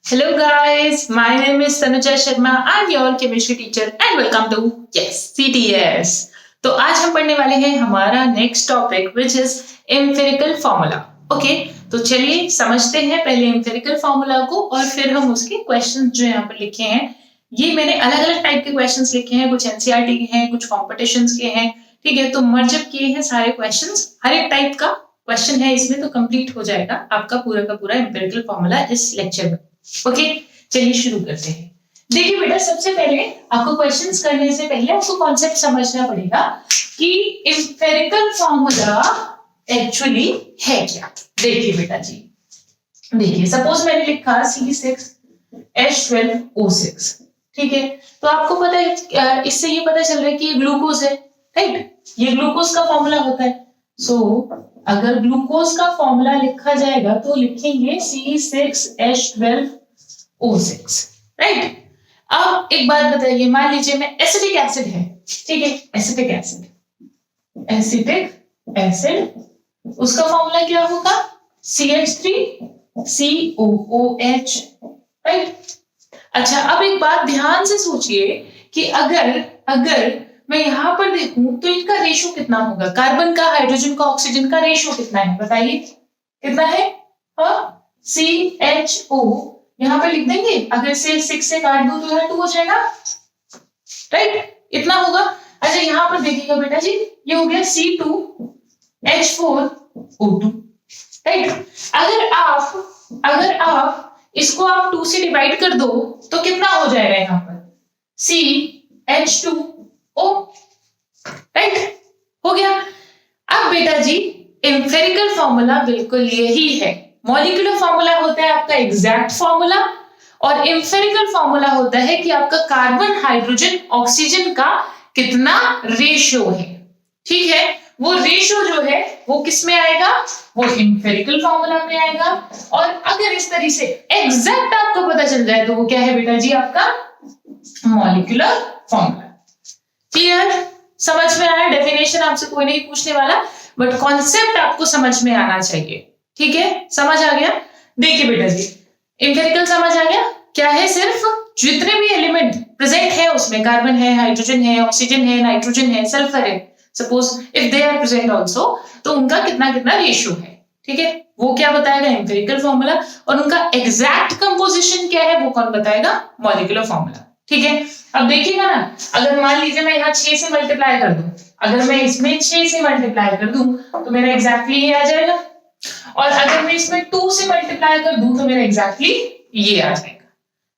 Hello guys, my name is Tanuja Sharma. I'm your chemistry teacher and welcome to CTS. तो आज हम पढ़ने वाले हैं हमारा next topic which is empirical formula. Okay, तो चलिए समझते हैं पहले एम्पिरिकल फॉर्मूला को और फिर हम उसके क्वेश्चंस जो यहाँ पर लिखे हैं. ये मैंने अलग अलग टाइप के क्वेश्चंस लिखे हैं, कुछ एनसीईआरटी के हैं, कुछ कॉम्पिटिशन्स के हैं. ठीक है, तो मर्जअप किए हैं सारे क्वेश्चंस. हर एक टाइप का क्वेश्चन है इसमें, तो कंप्लीट हो जाएगा आपका पूरा का पूरा एम्पिरिकल फॉर्मूला इस लेक्चर में. ओके, चलिए शुरू करते हैं. देखिए बेटा, सबसे पहले आपको क्वेश्चंस करने से पहले आपको कॉन्सेप्ट समझना पड़ेगा कि एम्पिरिकल फॉर्मूला एक्चुअली है क्या. देखिए बेटा जी, देखिए सपोज मैंने लिखा C6H12O6. ठीक है, तो आपको पता है, इससे ये पता चल रहा है कि ये ग्लूकोज है, राइट. ये ग्लूकोज का फॉर्मूला होता है. सो अगर ग्लूकोज का फॉर्मूला लिखा जाएगा तो लिखेंगे C6H12O6, राइट. अब एक बात बताइए, मान लीजिए मैं एसिटिक एसिड है, ठीक है, एसिटिक एसिड, उसका फॉर्मूला क्या होगा? CH3COOH, right. अच्छा, अब एक बात ध्यान से सोचिए कि अगर मैं यहां पर देखूं तो इनका रेशो कितना होगा? कार्बन का, हाइड्रोजन का, ऑक्सीजन का रेशो कितना है? बताइए कितना है? CHO यहां पर लिख देंगे. अगर से 6 से काट दूं तो यहां 2 हो जाएगा, राइट. इतना होगा. अच्छा, यहां पर देखिएगा बेटा जी, ये हो गया C2H4O2, राइट. अगर आप इसको आप 2 से डिवाइड कर दो तो कितना हो जाएगा? यहां पर CH2O, राइट. हो गया. अब बेटा जी, एम्पिरिकल फॉर्मूला बिल्कुल यही है. मॉलिक्यूलर फॉर्मूला होता है आपका एग्जैक्ट फॉर्मूला, और एम्पिरिकल फॉर्मूला होता है कि आपका कार्बन, हाइड्रोजन, ऑक्सीजन का कितना रेशियो है. ठीक है, वो रेशियो जो है वो किस में आएगा? वो एम्पिरिकल फॉर्मूला में आएगा. और अगर इस तरह से एग्जैक्ट आपको पता चल जाए तो वो क्या है बेटा जी? आपका मॉलिक्यूलर फॉर्मूला. क्लियर? समझ में आया? डेफिनेशन आपसे कोई नहीं पूछने वाला, बट कॉन्सेप्ट आपको समझ में आना चाहिए. ठीक है, समझ आ गया? देखिए बेटा जी, एम्पिरिकल समझ आ गया क्या है? सिर्फ जितने भी एलिमेंट प्रेजेंट है उसमें, कार्बन है, हाइड्रोजन है, ऑक्सीजन है, नाइट्रोजन है, सल्फर है, suppose if they are present also, तो उनका कितना कितना रेशियो है. ठीक है, वो क्या बताएगा? Empirical formula. और उनका एग्जैक्ट कंपोजिशन क्या है वो कौन बताएगा? Molecular formula. ठीक है, अब देखिएगा ना, अगर मान लीजिए मैं यहाँ 6 से मल्टीप्लाई कर दूं, अगर मैं इसमें 6 से मल्टीप्लाई कर दूं तो मेरा एग्जैक्टली ये आ जाएगा. और अगर मैं इसमें 2 से मल्टीप्लाई कर दूं तो मेरा एग्जैक्टली ये आ जाएगा.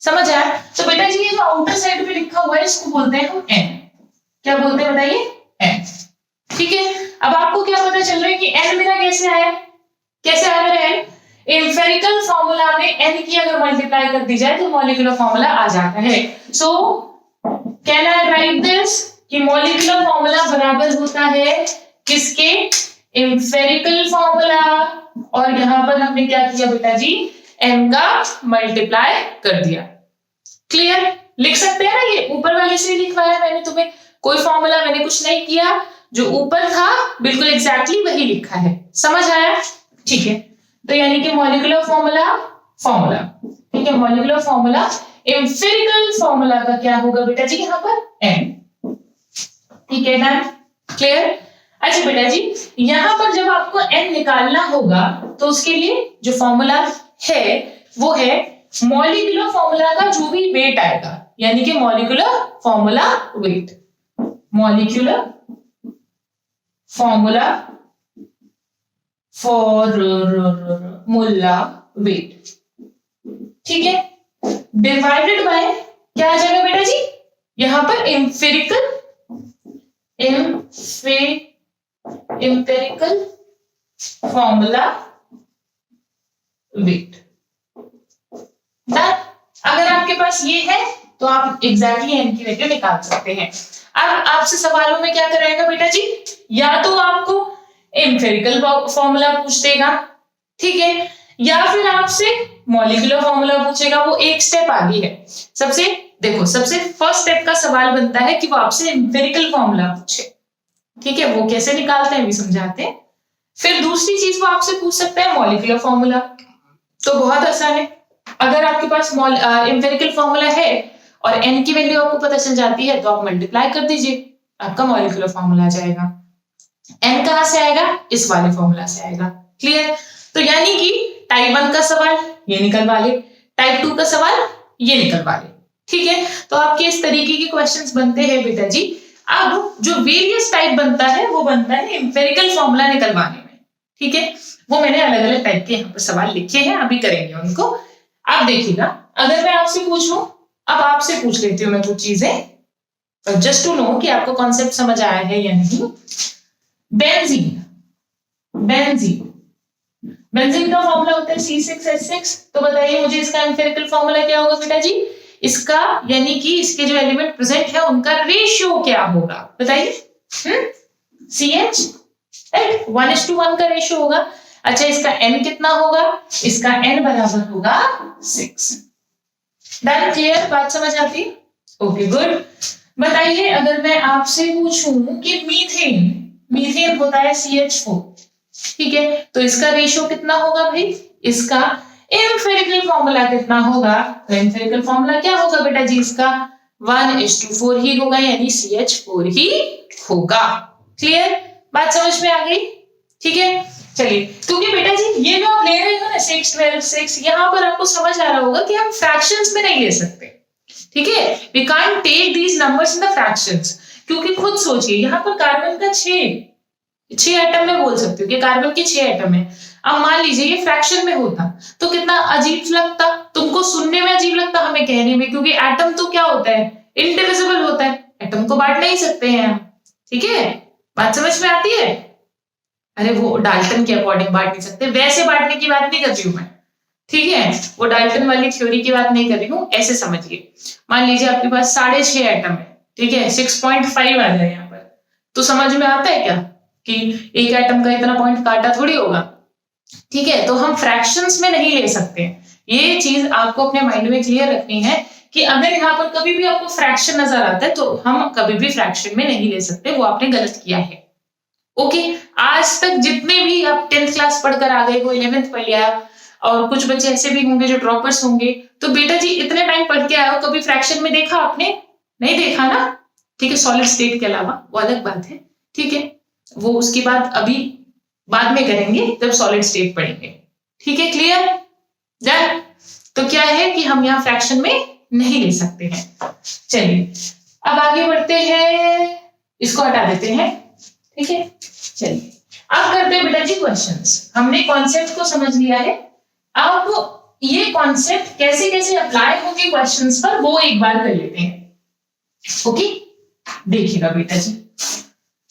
समझ आया? तो बेटा जी, ये जो आउटर साइड पे लिखा हुआ है इसको बोलते हैं हम n. क्या बोलते हैं बताइए? n. ठीक है, अब आपको क्या पता चल रहा है कि n मेरा कैसे आया? कैसे आया मेरा n? एम्पिरिकल फॉर्मूला में n की अगर मल्टीप्लाई कर दी जाए तो मॉलिक्यूलर फॉर्मूला आ जाता है. So can I right this कि मॉलिक्यूलर फॉर्मूला बराबर होता है किसके? Empirical formula. और यहां पर हमने क्या किया बेटा जी? n का मल्टीप्लाई कर दिया. क्लियर? लिख सकते हैं ना, ये ऊपर वाले से लिखवाया मैंने तुम्हें, कोई फॉर्मूला मैंने कुछ नहीं किया, जो ऊपर था बिल्कुल एग्जैक्टली वही लिखा है. समझ आया? ठीक है, तो यानी कि मॉलिक्यूलर फॉर्मूला, ठीक है, मॉलिक्यूलर फॉर्मूला एम्पिरिकल फॉर्मूला का क्या होगा बेटा जी? यहाँ पर n. ठीक है, डन, क्लियर. अच्छा बेटा जी, यहां पर जब आपको n निकालना होगा तो उसके लिए जो फॉर्मूला है वो है मॉलिक्यूलर फॉर्मूला का जो भी वेट आएगा, यानी कि molecular formula wait, molecular formula formula wait. ठीक है, डिवाइडेड बाय क्या आ जाएगा बेटा जी? यहां पर एम्पिरिकल फॉर्मूला वेट. अगर आपके पास ये है तो आप एग्जैक्टली n की वैल्यू निकाल सकते हैं. अब आपसे सवालों में क्या कराएगा बेटा जी? या तो आपको एम्पिरिकल फॉर्मूला पूछ देगा, ठीक है, या फिर आपसे मॉलिक्यूलर फॉर्मूला पूछेगा. वो एक स्टेप आगे है. सबसे फर्स्ट स्टेप का सवाल बनता है कि वो आपसे एम्पिरिकल फॉर्मूला पूछे. ठीक है, वो कैसे निकालते हैं भी समझाते हैं. फिर दूसरी चीज वो आपसे पूछ सकता है मॉलिक्यूलर फॉर्मूला. तो बहुत आसान है, अगर आपके पास एम्पिरिकल फॉर्मूला है और n की वैल्यू आपको पता चल जाती है तो आप मल्टीप्लाई कर दीजिए, आपका मॉलिक्यूलर फॉर्मूला आ जाएगा। n कहां से आएगा? इस वाले फॉर्मूला से आएगा। क्लियर? तो यानी कि टाइप 1 का सवाल ये निकलवा ले, टाइप 2 का सवाल ये निकलवा ले। ठीक है, तो आपके इस तरीके के क्वेश्चंस बनते हैं बेटा जी। अब जो वेरियस टाइप बनता है वो बनता है एम्पिरिकल फॉर्मूला निकलवाने में। ठीक है, वो मैंने अलग अलग टाइप के यहाँ पर सवाल लिखे हैं, अभी करेंगे उनको। आप देखिएगा, अगर मैं आपसे पूछूं, अब आपसे पूछ लेती हूँ मैं कुछ चीजें जस्ट टू नो कि आपको कॉन्सेप्ट समझ आया है या नहीं। बेंजीन, बेंजीन का फॉर्मूला होता है C6H6। तो बताइए मुझे इसका एम्पिरिकल फॉर्मूला क्या होगा बेटा जी? इसका यानी कि इसके जो एलिमेंट प्रेजेंट है उनका रेशियो क्या होगा बताइए? CH 1:1 का रेशियो होगा। अच्छा, इसका n कितना होगा? इसका n बराबर होगा 6। डन? क्लियर? बात समझ आती? Okay, good. बताइए अगर मैं आपसे पूछूं कि मीथेन होता है CH4, ठीक है, तो इसका रेशियो कितना होगा भाई? इसका एम्पिरिकल फॉर्मूला कितना होगा? तो एम्पिरिकल फॉर्मूला क्या होगा बेटा जी? इसका 1:4 ही होगा, यानी CH4 ही होगा। क्लियर? बात समझ में आ गई? ठीक है, चलिए। क्योंकि बेटा जी ये जो आप ले रहे हो ना 6, 12, 6, यहाँ पर आपको समझ आ रहा होगा कि हम फ्रैक्शंस में नहीं ले सकते। ठीक है, we can't take these numbers in the fractions. क्योंकि खुद सोचिए, यहाँ पर कार्बन का 6 एटम में बोल सकती हूँ कि कार्बन के 6 एटम है। अब मान लीजिए ये फ्रैक्शन में होता तो कितना अजीब लगता, तुमको सुनने में अजीब लगता, हमें कहने में, क्योंकि एटम तो क्या होता है? इनडिविजिबल होता है, एटम को बांट नहीं सकते हैं हम। ठीक है, बात समझ में आती है? अरे वो डाल्टन के अकॉर्डिंग बांट नहीं सकते, वैसे बांटने की बात नहीं कर रही हूं मैं। ठीक है, वो डाल्टन वाली थ्योरी की बात नहीं कर रही हूँ, ऐसे समझिए। मान लीजिए आपके पास 6.5 एटम है, ठीक है, 6.5 आ जाए यहाँ पर, तो समझ में आता है क्या कि एक एटम का इतना पॉइंट काटा थोड़ी होगा। ठीक है, तो हम फ्रैक्शंस में नहीं ले सकते। ये चीज आपको अपने माइंड में क्लियर रखनी है कि अगर यहाँ पर कभी भी आपको फ्रैक्शन नजर आता है तो हम कभी भी फ्रैक्शन में नहीं ले सकते, वो आपने गलत किया है। ओके, आज तक जितने भी आप 10th क्लास पढ़कर आ गए हो, 11th पढ़ लिया, और कुछ बच्चे ऐसे भी होंगे जो ड्रॉपर्स होंगे, तो बेटा जी इतने टाइम पढ़ के आए हो, कभी फ्रैक्शन में देखा आपने? नहीं देखा ना? ठीक है, सॉलिड स्टेट के अलावा, वो अलग बात है। ठीक है, वो उसकी बात अभी बाद में करेंगे जब सॉलिड स्टेट पढ़ेंगे। ठीक है, क्लियर? डन? तो क्या है कि हम यहाँ फ्रैक्शन में नहीं ले सकते हैं। चलिए अब आगे बढ़ते हैं, इसको हटा देते हैं। ठीक है, चलिए अब करते हैं बेटा जी क्वेश्चंस। हमने कॉन्सेप्ट को समझ लिया है, अब ये कॉन्सेप्ट कैसे कैसे अप्लाई होंगे क्वेश्चंस पर वो एक बार कर लेते हैं। ओके, देखिएगा बेटा जी,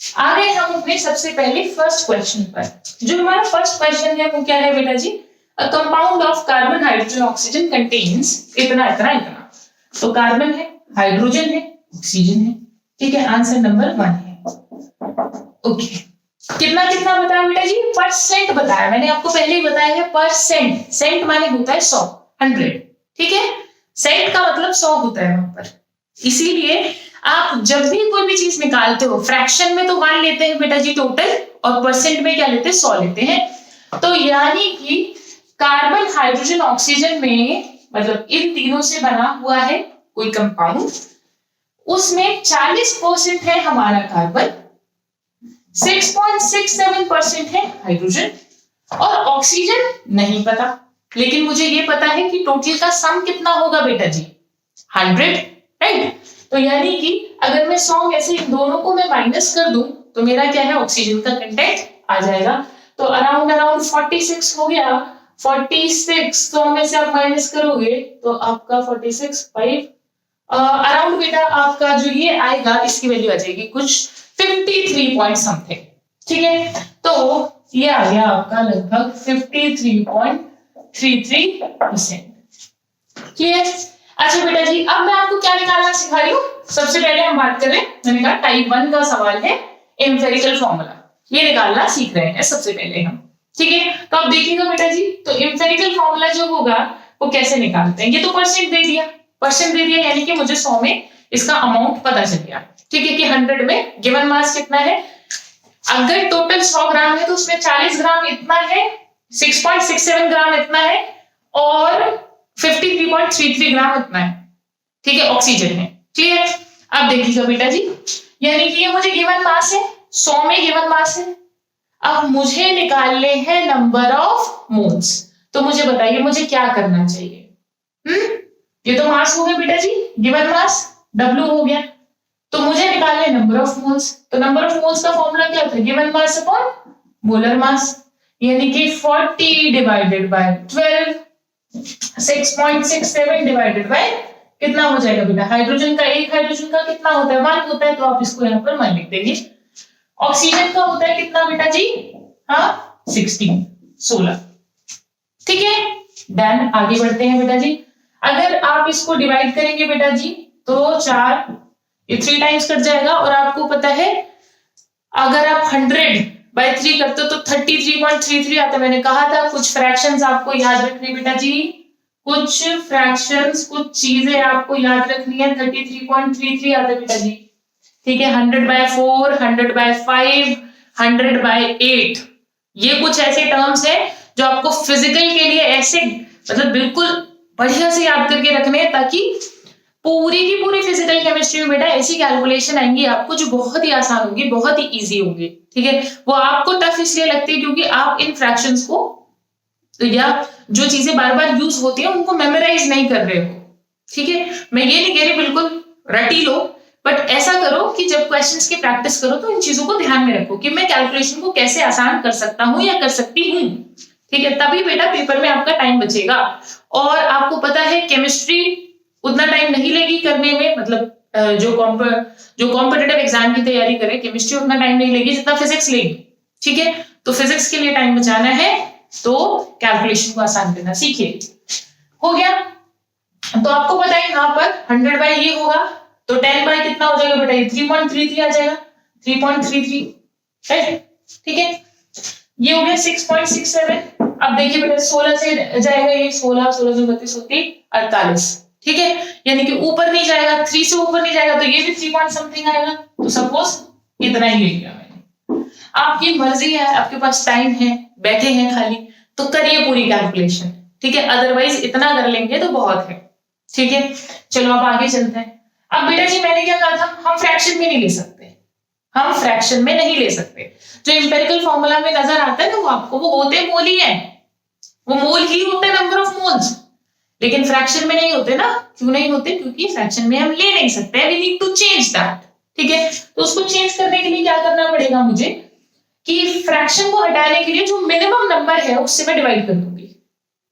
आ गए हम अपने सबसे पहले फर्स्ट क्वेश्चन पर। जो हमारा फर्स्ट क्वेश्चन है वो क्या है बेटा जी? A compound of carbon hydrogen oxygen contains इतना इतना इतना। तो कार्बन है, हाइड्रोजन है, ऑक्सीजन है। ठीक है, आंसर नंबर 1 है। ओके, कितना कितना बताया बेटा जी? परसेंट बताया, मैंने आपको पहले ही बताया है परसेंट। सेंट माने होता है 100, 100। ठीक है, सेंट का मतलब 100 होता है वहां पर। इसीलिए आप जब भी कोई भी चीज निकालते हो, फ्रैक्शन में तो 1 लेते हैं बेटा जी टोटल, और परसेंट में क्या लेते हैं? 100 लेते हैं। तो यानी कि कार्बन हाइड्रोजन ऑक्सीजन में, मतलब इन तीनों से बना हुआ है कोई कंपाउंड, उसमें 40% है हमारा कार्बन, 6.67% है हाइड्रोजन, और ऑक्सीजन नहीं पता। लेकिन मुझे ये पता है कि टोटल का सम कितना होगा बेटा जी? 100, राइट? तो यानी कि अगर मैं 100 में से इन दोनों को मैं माइनस कर दूं तो मेरा क्या है? ऑक्सीजन का कंटेंट आ जाएगा। तो अराउंड 46 हो गया। 46 100 में से आप माइनस करोगे तो आपका 46 5 अराउंड बेटा आपका जो ये आएगा इसकी वैल्यू आ जाएगी कुछ 53 पॉइंट समथिंग। ठीक है, तो ये आ गया आपका लगभग 53.33%। क्लियर? अच्छा बेटा जी, अब मैं आपको क्या निकालना सिखा रही हूँ। सबसे पहले हम बात करें, मैंने कहा टाइप 1 का सवाल है एम्पिरिकल फॉर्मूला, ये निकालना सीख रहे हैं सबसे पहले हम। ठीक है, तो अब देखिएगा बेटा जी, तो एम्पिरिकल फॉर्मूला जो होगा वो कैसे निकालते हैं। ये तो परसेंट दे दिया, यानी कि मुझे 100 में इसका अमाउंट पता चल गया। ठीक है, कि 100 में गिवन मास कितना है। अगर टोटल 100 ग्राम है तो उसमें 40 ग्राम इतना है, 6.67 ग्राम इतना है, और 53.33 ग्राम इतना है, ठीक है, ऑक्सीजन है। क्लियर? अब देखिएगा बेटा जी, यानी कि ये मुझे गिवन मास है, 100 में गिवन मास है। अब मुझे निकालने हैं नंबर ऑफ मोल्स, तो मुझे बताइए मुझे क्या करना चाहिए? ये तो मास हो गया बेटा जी, गिवन मास W हो गया, तो मुझे निकालने नंबर ऑफ मोल्स। तो नंबर ऑफ मोल्स का फॉर्मूला क्या होता है? Given mass upon molar mass, यानी कि 40 डिवाइडेड बाय 12, 6.67 डिवाइडेड बाय कितना हो जाएगा बेटा? हाइड्रोजन का, एक हाइड्रोजन का कितना होता है? 1 होता है, तो आप इसको यहाँ पर 1 लिख देंगे। ऑक्सीजन का होता है कितना बेटा जी? हाँ 16। ठीक है, डन। आगे बढ़ते हैं बेटा जी। अगर आप इसको डिवाइड करेंगे बेटा जी तो 4, ये 3 टाइम्स कट जाएगा, और आपको पता है अगर आप 100/3 करते हो तो 33.33 आता है। मैंने कहा था कुछ फ्रैक्शंस आपको याद रखने बेटा जी, कुछ फ्रैक्शंस, कुछ चीजें आपको याद रखनी है। 33.33 आता है बेटा जी, ठीक है। 100/4, 100/5, 100/8, ये कुछ ऐसे टर्म्स है जो आपको फिजिकल के लिए ऐसे मतलब बिल्कुल बढ़िया से याद करके रखने हैं, ताकि पूरी की पूरी फिजिकल केमिस्ट्री में बेटा ऐसी कैलकुलेशन आएंगी आपको जो बहुत ही आसान होगी, बहुत ही इजी होंगी। ठीक है, वो आपको टफ इसलिए लगती है क्योंकि आप इन फ्रैक्शंस को या जो चीजें बार बार यूज होती है उनको मेमोराइज नहीं कर रहे हो। ठीक है, मैं ये नहीं कह रही बिल्कुल रटी लो, बट ऐसा करो कि जब क्वेश्चंस की प्रैक्टिस करो तो इन चीजों को ध्यान में रखो कि मैं कैलकुलेशन को कैसे आसान कर सकता हूं या कर सकती हूँ। ठीक है, तभी बेटा पेपर में आपका टाइम बचेगा। और आपको पता है केमिस्ट्री उतना टाइम नहीं लेगी करने में, मतलब जो कॉम्पिटिटिव एग्जाम की तैयारी करे केमिस्ट्री उतना टाइम नहीं लेगी जितना फिजिक्स लेगी। ठीक है, तो फिजिक्स के लिए टाइम बचाना है तो कैलकुलेशन को आसान करना सीखिए। हो गया, तो आपको पता है यहाँ पर 100 ये होगा तो 10 कितना हो जाएगा बेटा? 3.33 आ जाएगा, 3.33 राइट। ठीक है, ये हो गया 6.67। अब देखिए बेटा 16 से जाएगा ये 16, 16 से 32 होती 48। ठीक है, यानी कि ऊपर नहीं जाएगा, 3 से ऊपर नहीं जाएगा, तो ये भी 3 पॉइंट समथिंग आएगा। तो सपोज इतना ही ले लिया मैंने, आपकी मर्जी है, आपके पास टाइम है, बैठे हैं खाली तो करिए पूरी कैलकुलेशन। ठीक है, अदरवाइज इतना कर लेंगे तो बहुत है। ठीक है, चलो अब आगे चलते हैं। अब बेटा जी मैंने क्या कहा था, हम फ्रैक्शन में नहीं ले सकते, हम फ्रैक्शन में नहीं ले सकते। जो इंपेरिकल फॉर्मूला में नजर आता है ना वो आपको वो होते मोल ही है, वो मोल ही होते हैं, नंबर ऑफ मोल्स, लेकिन फ्रैक्शन में नहीं होते ना। क्यों नहीं होते? क्योंकि फ्रैक्शन में हम ले नहीं सकते, we need to change that. ठीक है, तो उसको चेंज करने के लिए क्या करना पड़ेगा मुझे कि फ्रैक्शन को हटाने के लिए जो मिनिमम नंबर है उससे मैं डिवाइड कर दूंगी।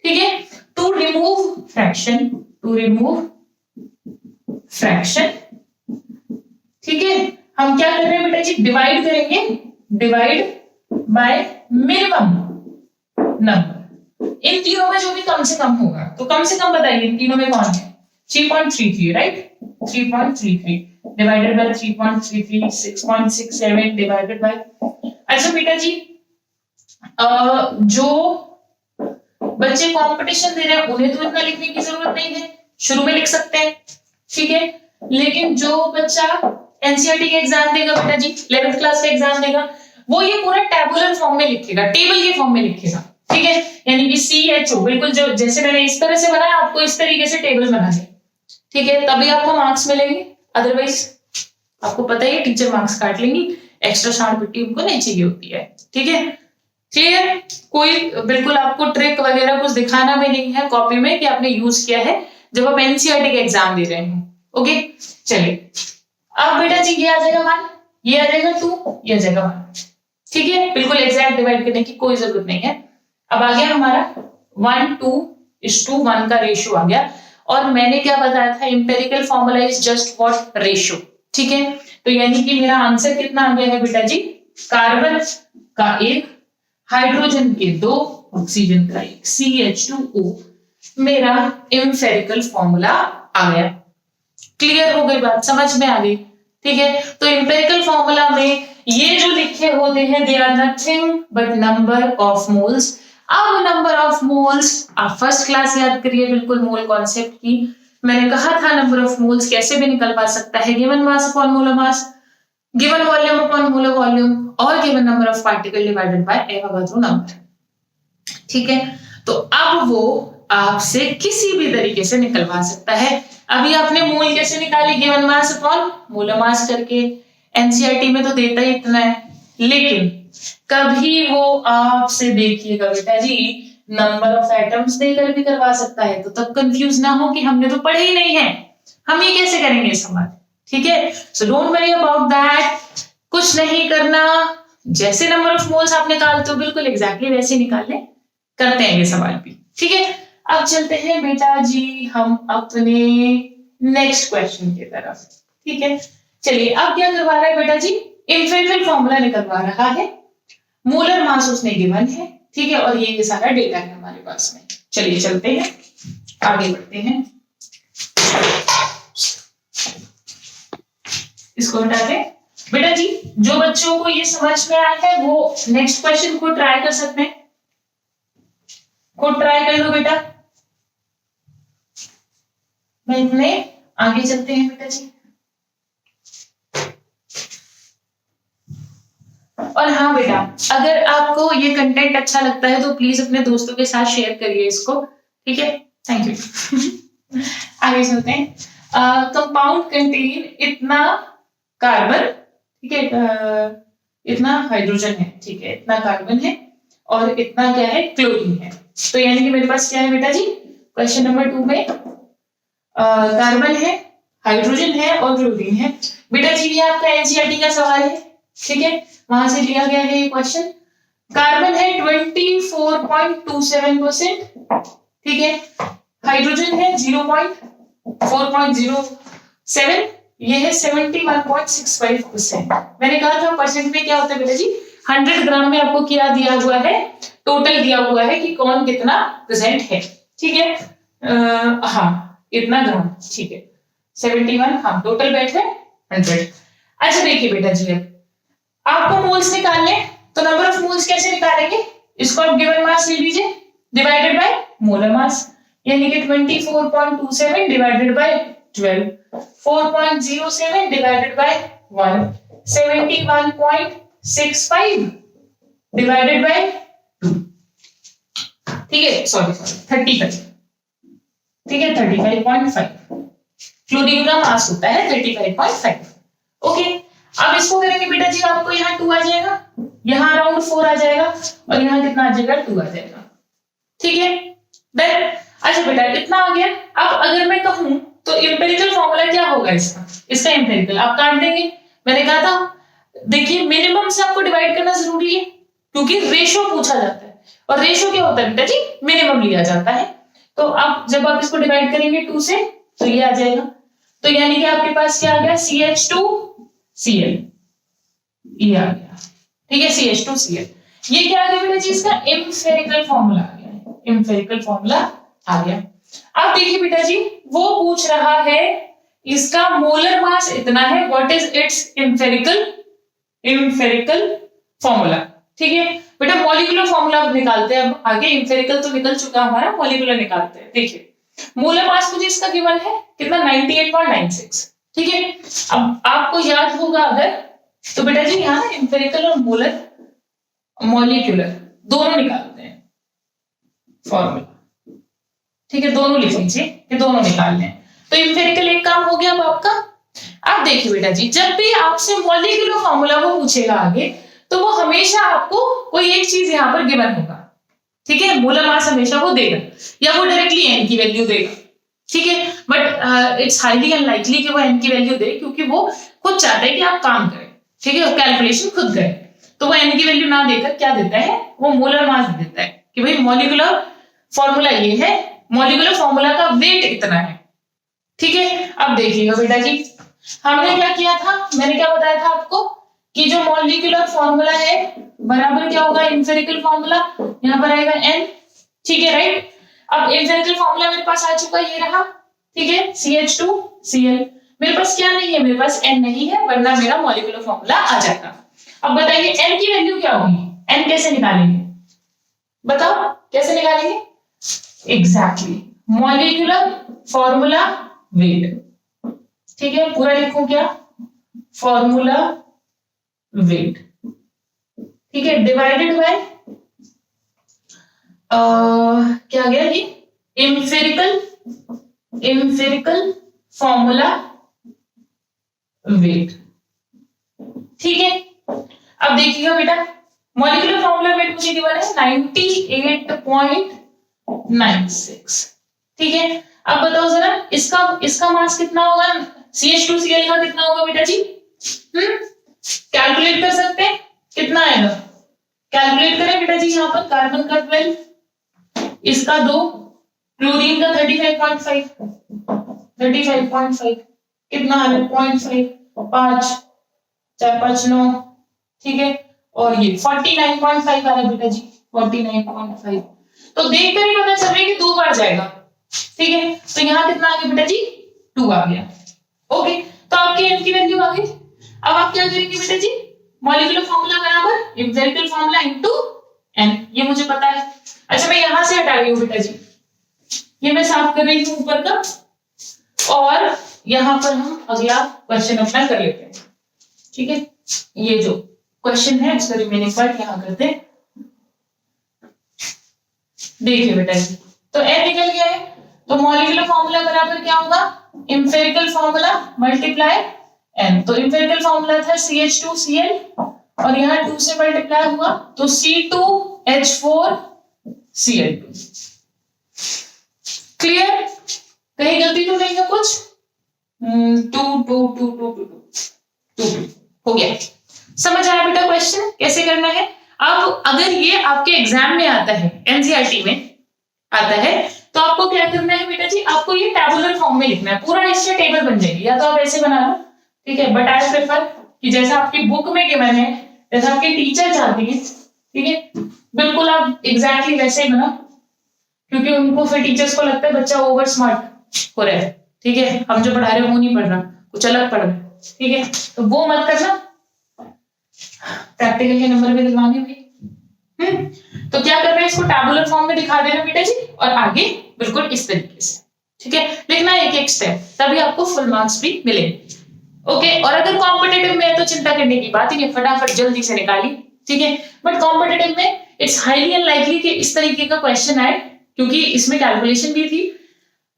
ठीक है, to remove fraction, to remove fraction. ठीक है, हम क्या कर रहे हैं बेटा जी? डिवाइड करेंगे, डिवाइड बाय मिनिमम नंबर। इन तीनों में जो भी कम से कम होगा, तो कम से कम बताइए इन तीनों में कौन है? 3.33 right, 3.33 divided by 3.33, 6.67 divided by. अच्छा बेटा जी जो बच्चे कंपटीशन दे रहे हैं उन्हें तो इतना लिखने की जरूरत नहीं है, शुरू में लिख सकते हैं। ठीक है, लेकिन जो बच्चा एनसीईआरटी का एग्जाम देगा बेटा जी, 11th क्लास का एग्जाम देगा, वो ये पूरा टेबुलर फॉर्म में लिखेगा, टेबल के फॉर्म में लिखेगा। ठीक है, यानी कि CHO बिल्कुल जो जैसे मैंने इस तरह से बनाया आपको इस तरीके से टेबल बनाने। ठीक है, तभी आपको मार्क्स मिलेंगे, अदरवाइज आपको पता ही है टीचर मार्क्स काट लेंगी, एक्स्ट्रा शार्प पिट्टी उनको नहीं चाहिए होती है। ठीक है, क्लियर? कोई बिल्कुल आपको ट्रिक वगैरह कुछ दिखाना भी नहीं है कॉपी में कि आपने यूज किया है जब आप एनसीईआरटी का एग्जाम दे रहे हो। ओके, चलिए अब बेटा जी ये आ जाएगा 1, ये आ जाएगा 2, ये आ जाएगा 1। ठीक है, बिल्कुल एग्जैक्ट डिवाइड करने की कोई जरूरत नहीं है। अब आ गया हमारा 1:2:1 का रेशियो आ गया, और मैंने क्या बताया था? Empirical formula is just what? Ratio. ठीक है, तो यानी कि मेरा आंसर कितना आ गया है बेटा जी? कार्बन का 1, हाइड्रोजन के 2, ऑक्सीजन का 1, CH2O मेरा इंपेरिकल फॉर्मूला आ गया। क्लियर हो गई बात? समझ में आ गई? ठीक है, तो इंपेरिकल फॉर्मूला में ये जो लिखे होते हैं they are nothing but number of moles. अब नंबर ऑफ मोल्स आप फर्स्ट क्लास याद करिए बिल्कुल मोल कॉन्सेप्ट की। मैंने कहा था नंबर ऑफ मोल्स कैसे भी निकल पा सकता है, given mass upon molar mass, given volume upon molar volume, और given number of particle divided by Avogadro number. ठीक है, तो अब वो आपसे किसी भी तरीके से निकलवा सकता है। अभी आपने मोल कैसे निकाली, गिवन मास अपॉन मोलर मास करके, एनसीईआरटी में तो देता ही इतना है, लेकिन कभी वो आपसे देखिएगा बेटा जी नंबर ऑफ एटम्स देकर भी करवा सकता है, तो तब कंफ्यूज ना हो कि हमने तो पढ़े ही नहीं है, हम ये कैसे करेंगे सवाल, ठीक है। So don't worry about that, कुछ नहीं करना, जैसे नंबर ऑफ मोल्स आप निकालते हो बिल्कुल एग्जैक्टली वैसे निकालने, करते हैं ये सवाल भी, ठीक है। अब चलते हैं बेटा जी हम अपने नेक्स्ट क्वेश्चन की तरफ, ठीक है। चलिए अब क्या करवा रहा है बेटा जी, एम्पिरिकल फॉर्मूला निकलवा रहा है, मोलर मास उसने गिवन है, ठीक है, और ये सारा डेटा है हमारे पास में। चलिए चलते हैं आगे बढ़ते हैं, इसको हटा दें। बेटा जी जो बच्चों को ये समझ में आया है वो नेक्स्ट क्वेश्चन को ट्राई कर सकते हैं, खुद ट्राई कर लो बेटा। मैं इतने आगे चलते हैं बेटा जी। और हाँ बेटा अगर आपको ये कंटेंट अच्छा लगता है तो प्लीज अपने दोस्तों के साथ शेयर करिए इसको, ठीक है, थैंक यू। आगे चलते हैं। कंपाउंड कंटेन इतना कार्बन, ठीक है, इतना हाइड्रोजन है, ठीक है, इतना कार्बन है और इतना क्या है क्लोरीन है। तो यानी कि मेरे पास क्या है बेटा जी, क्वेश्चन नंबर 2 में कार्बन है, हाइड्रोजन है और क्लोरीन है। बेटा जी ये आपका एनसीईआरटी का सवाल है, ठीक है, वहां से लिया गया है ये क्वेश्चन। कार्बन है 24.27%, ठीक है, हाइड्रोजन है 0.407, ये है 71.65%। मैंने कहा था परसेंट में क्या होता है बेटा जी, 100 ग्राम में आपको क्या दिया हुआ है, टोटल दिया हुआ है कि कौन कितना प्रेजेंट है, ठीक है, हाँ इतना ग्राम, ठीक है, 71, हाँ टोटल बैठ है 100। अच्छा देखिए बेटा जी अब आपको मोल्स निकालने, तो नंबर ऑफ मोल्स कैसे निकालेंगे, इसको आप गिवन मास ले लीजिए डिवाइडेड बाय मोलर मास, यानी कि 24.27 divided by 12, 4.07 divided by 1, 71.65 divided by 2, ठीक है, सॉरी 35, ठीक है, 35.5 क्लोरीन का मास होता है 35.5, ओके। अब इसको करेंगे बेटा जी आपको यहाँ 2 आ जाएगा, यहाँ अराउंड 4 आ जाएगा और यहाँ कितना आ जाएगा 2 आ जाएगा, ठीक है। देन अच्छा बेटा इतना आ गया। अब अगर मैं कहूं तो एम्पिरिकल फॉर्मूला क्या होगा इसका, इसका एम्पिरिकल आप काट देंगे, मैंने कहा था देखिए मिनिमम से आपको डिवाइड करना जरूरी है क्योंकि रेशो पूछा जाता है और रेशो क्या होता है बेटा जी, मिनिमम लिया जाता है। तो अब जब आप इसको डिवाइड करेंगे 2 से तो ये आ जाएगा, तो यानी कि आपके पास क्या आ गया CH2Cl, ये आ गया, ठीक है, CH2Cl। ये क्या आ गया बेटा जी, इसका एम्पिरिकल फॉर्मूला आ गया, एम्पिरिकल फॉर्मूला आ गया। अब देखिए बेटा जी वो पूछ रहा है इसका मोलर मास इतना है, what is it's empirical formula, ठीक है बेटा। मॉलिक्यूलर फॉर्मूला निकालते हैं अब आगे, एम्पिरिकल तो निकल चुका हमारा, मॉलिक्यूलर निकालते हैं। देखिए मोलर मास मुझे इसका गिवन है कितना 98.96, ठीक है। अब आपको याद होगा अगर तो बेटा जी यहाँ ना एम्पिरिकल और मोलर मॉलिक्यूलर दोनों निकालते हैं फॉर्मूला, ठीक है, दोनों लिख लीजिए, ये दोनों निकालने हैं। तो एम्पिरिकल एक काम हो गया अब आपका। अब देखिए बेटा जी जब भी आपसे मॉलिक्यूलर फॉर्मूला वो पूछेगा आगे तो वो हमेशा आपको कोई एक चीज यहाँ पर गिवन होगा, ठीक है, मोलर मास हमेशा वो देगा या वो डायरेक्टली एन की वैल्यू देगा, ठीक है, बट इट्स हाईली अनलाइकली कि वो एन की वैल्यू दे क्योंकि वो खुद चाहता है कि आप काम करें, ठीक है, कैलकुलेशन खुद करें। तो वो एन की वैल्यू ना देकर क्या देता है, वो मोलर मास देता है कि भाई मॉलिक्यूलर फॉर्मूला ये है, मॉलिक्यूलर फॉर्मूला का वेट इतना है, ठीक है। अब देखिएगा बेटा जी हमने क्या किया था, मैंने क्या बताया था आपको कि जो मॉलिक्यूलर फॉर्मूला है बराबर क्या होगा एम्पिरिकल फॉर्मूला, यहाँ पर आएगा n, ठीक है, राइट। अब एम्पिरिकल फॉर्मूला मेरे पास आ चुका, ये रहा, ठीक है, CH2Cl। मेरे पास क्या नहीं है, मेरे पास n नहीं है वरना मेरा मॉलिक्यूलर फॉर्मूला आ जाता। अब बताइए n की वैल्यू क्या होगी, n कैसे निकालेंगे, बताओ कैसे निकालेंगे, एग्जैक्टली मॉलिक्यूलर फॉर्मूला वेट, ठीक है, पूरा लिखूं क्या, फॉर्मूला वेट, ठीक है, डिवाइडेड बाय क्या गया ये एम्फिरिकल फॉर्मूला वेट। ठीक है, अब देखिएगा बेटा, मॉलिक्यूलर फॉर्मूला वेट मुझे गिवन है 98.96। ठीक है, अब बताओ जरा इसका मास कितना होगा, CH2Cl का कितना होगा बेटा जी? कैलकुलेट कर सकते हैं, कितना आएगा? कैलकुलेट करें बेटा जी, यहाँ पर कार्बन का 12, इसका 2, क्लोरीन का 35.5 कितना आ रहा है? 0.5, 5, 4, 5, 9। ठीक है, और ये 49.5 आ रहा है बेटा जी, 49.5। तो देखकर ही पता चल रहा है कि 2 बार जाएगा। ठीक है, तो यहाँ कितना आ गया बेटा जी? 2 आ गया। ओके, तो आपके n की वैल्यू आ गई। अब आप क्या करेंगे बेटा जी? मॉलिक्यूलर फॉर्मूला बराबर एम्पिरिकल फॉर्मूला इनटू n, ये मुझे पता है। अच्छा, मैं यहां से हटा रही हूँ बेटा जी, ये मैं साफ कर रही हूँ ऊपर का, और यहां पर हम अगला क्वेश्चन अपना कर लेते हैं। ठीक है, ये जो क्वेश्चन है इसका रिमेनिंग पार्ट यहां करते हैं। देखिए बेटा जी, तो n निकल गया है, तो मॉलिक्यूलर फॉर्मूला बराबर क्या होगा? Empirical formula multiply n। तो एम्पिरिकल फॉर्मूला था CH2Cl, और यहाँ 2 से मल्टीप्लाई हुआ तो C2H4Cl2। क्लियर? कहीं गलती तो नहीं है कुछ? 2 2 2 2 2 हो गया। समझ आया बेटा क्वेश्चन कैसे करना है? अब अगर ये आपके एग्जाम में आता है, एनसीईआरटी में आता है, तो आपको क्या करना है बेटा जी? आपको ये टैबुलर फॉर्म में लिखना है, पूरा इससे टेबल बन जाएगी, या तो आप ऐसे बना लो। ठीक है, बट आई प्रेफर कि जैसा आपकी बुक में गिवन है, जैसा आपके टीचर चाहती है, ठीक है, बिल्कुल आप एग्जैक्टली वैसे ही बनाओ, क्योंकि उनको फिर टीचर्स को लगता है बच्चा ओवर स्मार्ट हो रहा है। ठीक है, हम जो पढ़ा रहे हैं वो नहीं पढ़ रहा, कुछ अलग पढ़ रहा है। ठीक है, तो वो मत करना, प्रैक्टिकल के नंबर भी दिलवाने भाई। तो क्या कर रहे हैं, इसको टैबुलर फॉर्म में दिखा देना बेटा जी, और आगे बिल्कुल इस तरीके से। ठीक है, लिखना एक एक स्टेप, तभी आपको फुल मार्क्स भी मिलेंगे। ओके, और अगर कॉम्पिटिटिव में है तो चिंता करने की बात ही नहीं, फटाफट जल्दी से निकाली। ठीक है, बट कॉम्पिटिटिव में इट्स हाईली अनलाइकली कि इस तरीके का क्वेश्चन आए, क्योंकि इसमें कैलकुलेशन भी थी।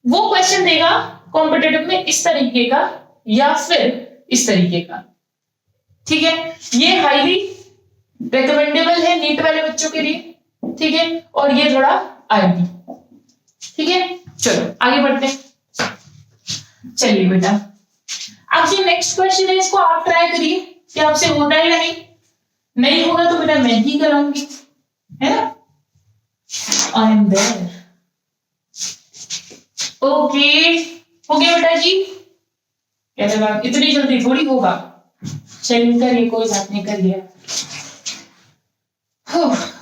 वो क्वेश्चन देगा कॉम्पिटिटिव में इस तरीके का या फिर इस तरीके का। ठीक है, ये हाईली रिकमेंडेबल है नीट वाले बच्चों के लिए। ठीक है, और ये थोड़ा आईटी। ठीक है, चलो आगे बढ़ते हैं। चलिए बेटा, अब जो नेक्स्ट क्वेश्चन है इसको आप ट्राई करिए कि आपसे होता है या नहीं। नहीं होगा तो बेटा मैं ही कराऊंगी, है ना? I am there. ओके, हो गया बेटा जी? कहते मैम इतनी जल्दी थोड़ी होगा। चलिए करिए, कोई बात नहीं, करिए।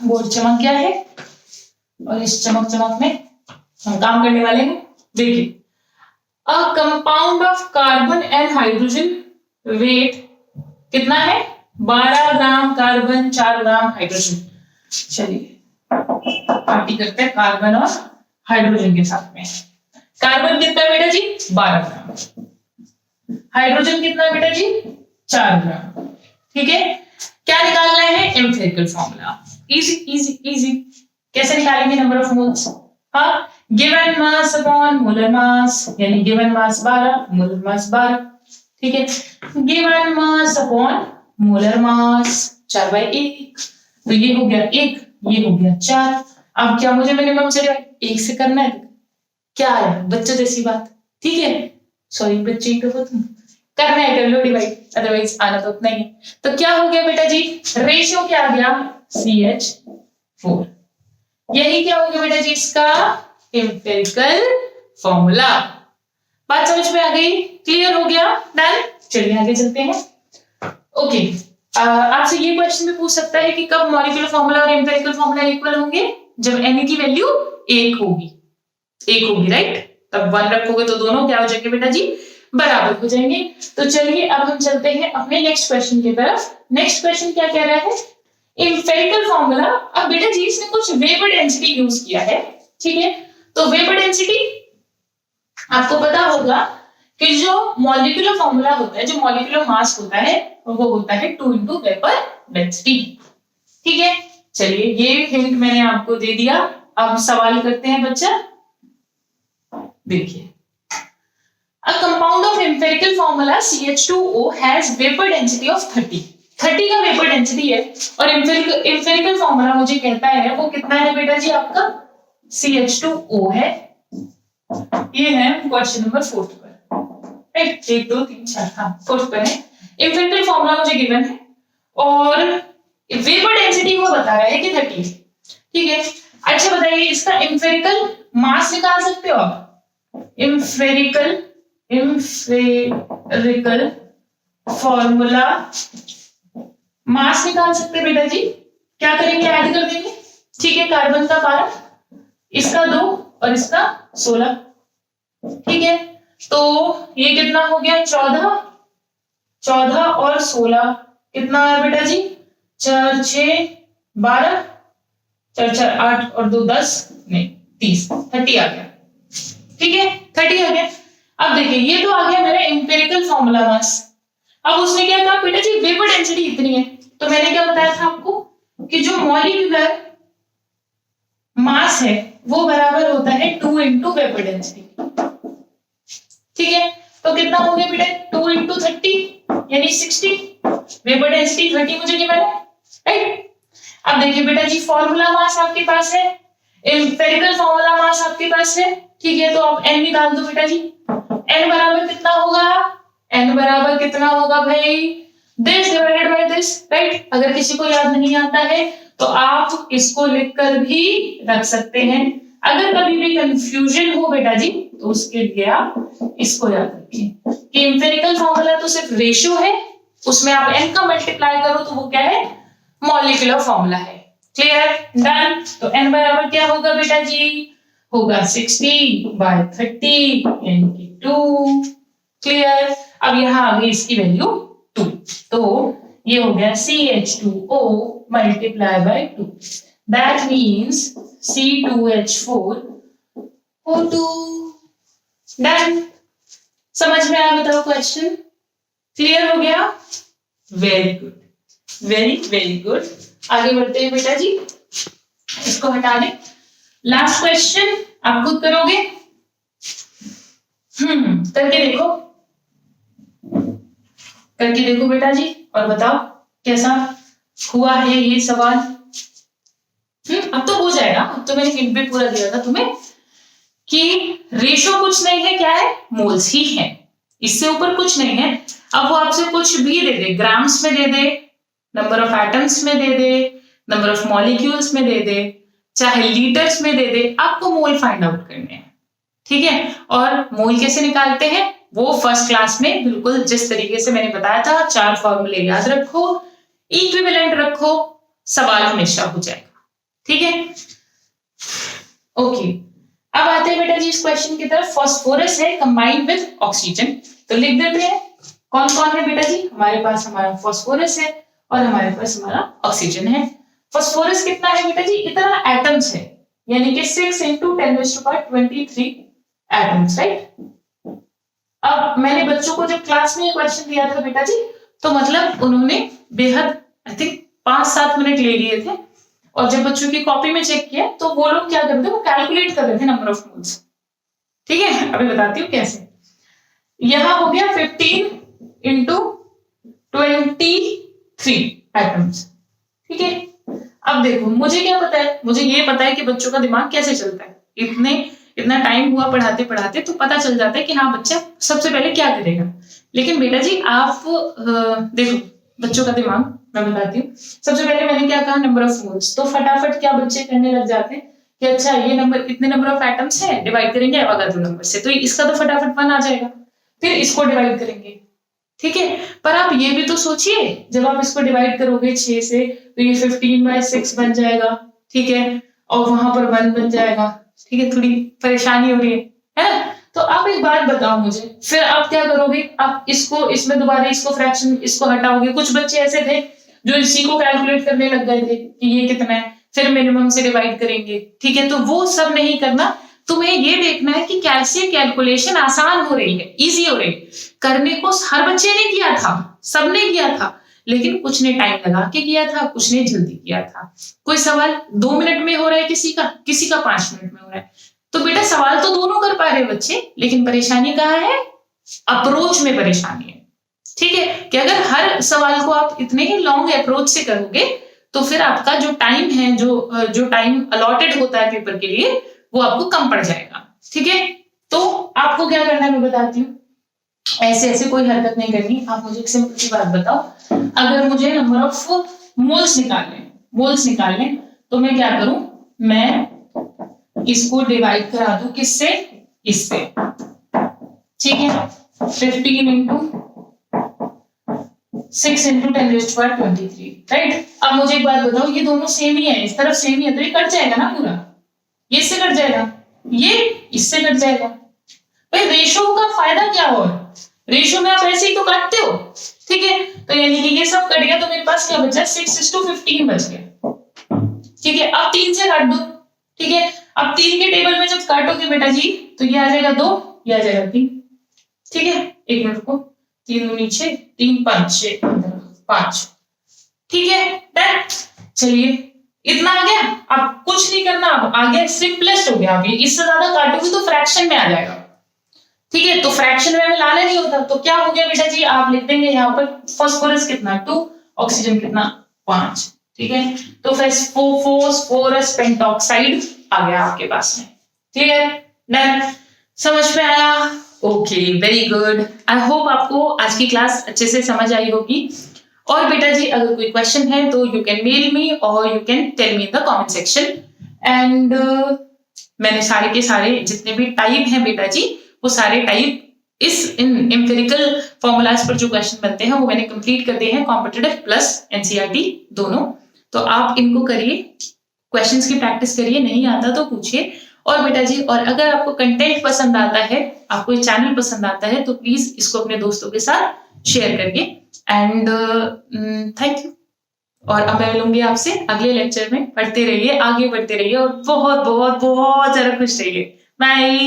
बोर्ड चमक गया है, और इस चमक में हम काम करने वाले हैं। देखिए, a compound of carbon and hydrogen weight कितना है? 12 ग्राम कार्बन, 4 ग्राम हाइड्रोजन। चलिए पार्टी करते हैं कार्बन और हाइड्रोजन के साथ में। कार्बन कितना है बेटा जी? 12 ग्राम। हाइड्रोजन कितना है बेटा जी? 4 ग्राम। ठीक है, क्या निकालना है? Empirical formula. Easy easy easy. कैसे निकालेंगे? Number of moles. हाँ, given mass upon molar mass, यानी गिवन मास 12, मोलर मास 12। ठीक है, given mass upon molar mass 4/1। तो ये हो गया 1, ये हो गया 4। अब क्या मुझे मिनिमम से 1 से करना है? क्या है बच्चों जैसी बात। ठीक है, सॉरी बच्चे ही कहो, तुम करना है कर लो डिवाइड, अदरवाइज आना तो उतना ही है। तो क्या हो गया बेटा जी? रेशियो क्या आ गया? CH4। यही क्या हो गया बेटा जी? इसका एम्पिरिकल फॉर्मूला। बात समझ में आ गई? क्लियर हो गया? डन। चलिए आगे चलते हैं। ओके, आपसे ये क्वेश्चन भी पूछ सकता है कि कब मॉलिक्यूलर फॉर्मूला और एम्पिरिकल फॉर्मूला इक्वल होंगे? जब n की वैल्यू 1 होगी, राइट? तब 1 रखोगे तो दोनों क्या हो जाएंगे बेटा जी? बराबर हो जाएंगे। तो चलिए अब हम चलते हैं अपने नेक्स्ट क्वेश्चन की तरफ। नेक्स्ट क्वेश्चन क्या कह रहा है? Empirical formula. अब बेटा जी इसने कुछ वेपर डेंसिटी यूज किया है। ठीक है, तो वेपर डेंसिटी आपको पता होगा कि जो मॉलिक्यूलर फॉर्मूला होता है, जो मॉलिक्यूलर मास होता है, वो होता है 2 into वेपर डेंसिटी। ठीक है, चलिए ये हिंट मैंने आपको दे दिया। अब सवाल करते हैं बच्चा। देखिए, a compound of empirical formula CH2O has vapor density of 30 का वेपर डेंसिटी है और एम्पिरिकल फॉर्मूला मुझे कहता है वो कितना है बेटा जी आपका CH2O है। ये है क्वेश्चन नंबर 4 पर, राइट? 1 2 3 4, हाँ 4 पर है। एम्पिरिकल फॉर्मूला मुझे गिवन है और वेपर डेंसिटी वो बता रहा है कि 30, ठीक है। अच्छा बताइए, इसका एम्पिरिकल मास निकाल सकते हो आप? एम्पिरिकल फॉर्मूला मास निकाल सकते बेटा जी। क्या करेंगे? ऐड कर देंगे, ठीक है। कार्बन का 12, इसका 2 और इसका 16, ठीक है। तो ये कितना हो गया? 14 और 16 कितना है बेटा जी? 4 6 12, 4 4 8 और 2 10, नहीं 30 आ गया, ठीक है। 30 आ गया। अब देखिए, ये तो आ गया मेरा एम्पिरिकल फॉर्मूला मास। अब उसने क्या कहा बेटा जी? वेपर डेंसिटी इतनी है। तो मैंने क्या बताया था आपको कि जो मॉलिक्यूलर मास है वो बराबर होता है 2 इंटू वेपर डेंसिटी, ठीक है। तो कितना हो गया बेटा? 2 इंटू 30 यानी 60। वेपर डेंसिटी 30 मुझे गिवन है, राइट? अब देखिए बेटा जी, फॉर्मूला मास आपके पास है, एम्पिरिकल फॉर्मूला मास आपके पास है, ठीक है। तो आप n निकाल दो बेटा जी। n बराबर कितना होगा? n बराबर कितना होगा भाई? This divided by this, right? अगर किसी को याद नहीं आता है तो आप इसको लिखकर भी रख सकते हैं। अगर कभी भी कंफ्यूजन हो बेटा जी तो उसके लिए आप इसको याद रखिए कि एम्पिरिकल फॉर्मूला तो सिर्फ रेशियो है, उसमें आप n का मल्टीप्लाई करो तो वो क्या है? मॉलिक्यूलर फॉर्मूला है। क्लियर? डन। तो n बराबर क्या होगा बेटा जी? होगा 60/30 यानी 2। क्लियर? अब यहां आ गई इसकी वैल्यू 2, तो ये हो गया CH2O multiply by 2, that means C2H4O2। Done. समझ में आया? बताओ क्वेश्चन क्लियर हो गया? Very good, very good. आगे बढ़ते हैं बेटा जी, इसको हटा दें। लास्ट क्वेश्चन आप खुद करोगे, करके देखो बेटा जी और बताओ कैसा हुआ है ये सवाल। अब तो हो जाएगा। अब तो मैंने हिंट भी पूरा दिया था तुम्हें कि रेशो कुछ नहीं है, क्या है? मोल्स ही है, इससे ऊपर कुछ नहीं है। अब वो आपसे कुछ भी दे दे, ग्राम्स में दे दे, नंबर ऑफ एटम्स में दे दे, नंबर ऑफ मॉलिक्यूल्स में दे दे, चाहे लीटर्स में दे दे, आपको मोल फाइंड आउट करने हैं, ठीक है। और मोल कैसे निकालते हैं वो फर्स्ट क्लास में बिल्कुल जिस तरीके से मैंने बताया था, 4 फॉर्मूले याद रखो, इक्विवेलेंट रखो, सवाल हमेशा हो जाएगा, ठीक है। ओके, अब आते हैं बेटा जी इस क्वेश्चन की तरफ। फास्फोरस है कंबाइंड विद ऑक्सीजन, तो लिख देते हैं कौन कौन है बेटा जी। हमारे पास हमारा फास्फोरस है और हमारे पास हमारा ऑक्सीजन है। फास्फोरस कितना है बेटा जी? इतना एटम्स है, यानी कि 6 × 10⁻23 एटम्स, राइट। अब मैंने बच्चों को जब क्लास में क्वेश्चन दिया था बेटा जी, तो मतलब उन्होंने बेहद आई थिंक 5-7 मिनट ले लिए थे, और जब बच्चों की कॉपी में चेक किया तो वो लोग क्या करते, वो कैलकुलेट कर रहे थे नंबर ऑफ मोल्स, ठीक है। अभी बताती हूँ कैसे। यहां हो गया 15 × 23 एटम्स, ठीक है। अब देखो, मुझे क्या पता है? मुझे ये पता है कि बच्चों का दिमाग कैसे चलता है। इतना टाइम हुआ पढ़ाते पढ़ाते तो पता चल जाता है कि हाँ बच्चा सबसे पहले क्या करेगा। लेकिन बेटा जी आप देखो बच्चों का दिमाग, मैं बताती हूँ। सबसे पहले मैंने क्या कहा? Number of moles. तो फटाफट क्या बच्चे करने लग जाते हैं कि अच्छा ये नंबर, इतने नंबर ऑफ एटम्स है, डिवाइड करेंगे एवोगाड्रो नंबर से, तो इसका तो फटाफट 1 आ जाएगा, फिर इसको डिवाइड करेंगे, ठीक है। पर आप ये भी तो सोचिए, जब आप इसको डिवाइड करोगे 6 से तो ये 15/6 बन जाएगा, ठीक है, और वहां पर 1 बन जाएगा, ठीक है। थोड़ी परेशानी हो रही है ना? तो आप एक बात बताओ मुझे, फिर आप क्या करोगे? आप इसको इसमें दोबारा इसको फ्रैक्शन इसको हटाओगे। कुछ बच्चे ऐसे थे जो इसी को कैलकुलेट करने लग गए थे कि ये कितना है, फिर मिनिमम से डिवाइड करेंगे, ठीक है। तो वो सब नहीं करना, तुम्हें ये देखना है कि कैसे कैलकुलेशन आसान हो रही है, इजी हो रही है। करने को हर बच्चे ने किया था, सबने किया था, लेकिन कुछ ने टाइम लगा के किया था, कुछ ने जल्दी किया था। कोई सवाल 2 मिनट में हो रहा है, किसी का 5 मिनट में हो रहा है। तो बेटा सवाल तो दोनों कर पा रहे बच्चे, लेकिन परेशानी कहाँ है? अप्रोच में परेशानी है। ठीक है, कि अगर हर सवाल को आप इतने ही लॉन्ग अप्रोच से करोगे तो फिर आपका जो टाइम है, जो टाइम अलॉटेड होता है पेपर के लिए, वो आपको कम पड़ जाएगा। ठीक है, तो आपको क्या करना है मैं बताती हूँ। ऐसे ऐसे कोई हरकत नहीं करनी। आप मुझे एक सिंपल सी बात बताओ, अगर मुझे नंबर ऑफ मोल्स निकालने तो मैं क्या करूं? मैं इसको डिवाइड करा दूं किससे? इससे। ठीक है, 15 इंटू 6 इंटू 10⁻23, राइट। अब मुझे एक बात बताओ, ये दोनों सेम ही है, इस तरफ सेम ही है, तो ये कट जाएगा ना पूरा, ये इससे कट जाएगा, ये इससे कट जाएगा। भाई रेशो का फायदा क्या हो? रेशो में आप ऐसे ही तो काटते हो। ठीक है, तो यानी कि ये सब कट गया तो मेरे पास क्या बचा? 6:15 बच गया। ठीक है, अब 3 से काट दो। ठीक है, अब 3 के टेबल में जब काटोगे बेटा जी तो ये आ जाएगा 2, ये आ जाएगा 3। ठीक है, एक मिनट को, 3 दूनी 6, 3 5 6 5। ठीक है, डन। चलिए इतना आ गया, अब कुछ नहीं करना, अब आ गया सिंपलेस्ट हो गया। अभी इससे ज्यादा काटोगे तो फ्रैक्शन में आ जाएगा। ठीक है, तो फ्रैक्शन में लाना नहीं होता, तो क्या हो गया बेटा जी? आप लिख देंगे यहाँ पर फास्फोरस कितना? 2, ऑक्सीजन कितना? 5। ठीक है, तो फास्फोरस पेंटॉक्साइड आ गया आपके पास में। ठीक है, डन। समझ में आया? Okay, very good. I hope आपको आज की क्लास अच्छे से समझ आई होगी। और बेटा जी अगर कोई क्वेश्चन है तो यू कैन मेल मी और you can tell me in the comment section. And मैंने सारे के सारे जितने भी टाइप हैं बेटा जी, वो सारे टाइप इस इन एम्पिरिकल फॉर्मूलाज पर जो क्वेश्चन बनते हैं वो मैंने कंप्लीट कर दिए हैं, कॉम्पिटिटिव प्लस एनसीईआरटी दोनों। तो आप इनको करिए, क्वेश्चंस की प्रैक्टिस करिए, नहीं आता तो पूछिए। और बेटा जी, और अगर आपको कंटेंट पसंद आता है, आपको ये चैनल पसंद आता है, तो प्लीज इसको अपने दोस्तों के साथ शेयर करिए। And thank you. और अब मैं मिलूंगी आपसे अगले लेक्चर में। पढ़ते रहिए, आगे बढ़ते रहिए और बहुत बहुत बहुत ज्यादा खुश रहिए। बाय।